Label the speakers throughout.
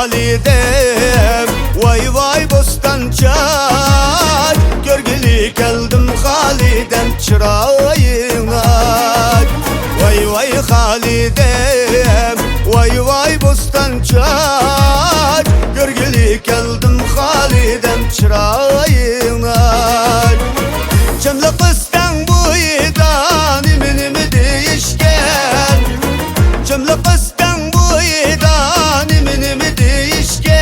Speaker 1: halidem, vay vay bostançay. Görgeli geldim halidem çırağına. Vay vay halidem, vay vay bostançay. Görgeli geldim halidem çırağına. Cemle kıstan boydan iminimi değişken. Cemle kıstan boydan iminimi değişken.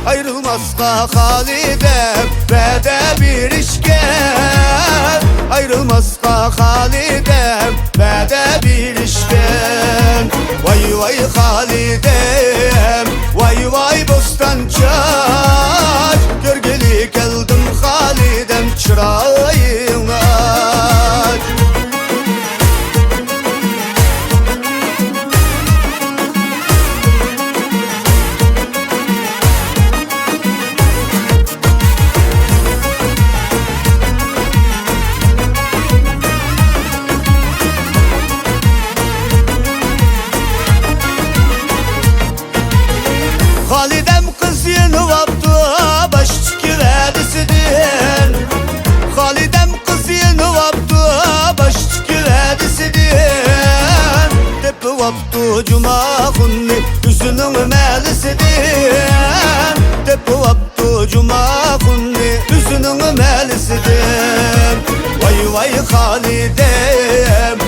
Speaker 1: Ayrılmazsa halidem bede bir işken. Ayrılmazsa halidem bede bir işken. Vay vay halidem, vay vay bostançay. Görgeli geldim halidem çırağına. Halidem kız yeni vaptı baş çıkıverdisidin. Halidem kız yeni vaptı baş çıkıverdisidin. Tepi vaptı cuma kunni yüzünün melisidir. Tepi vaptı cuma kunni yüzünün melisidir. Vay vay Halidem,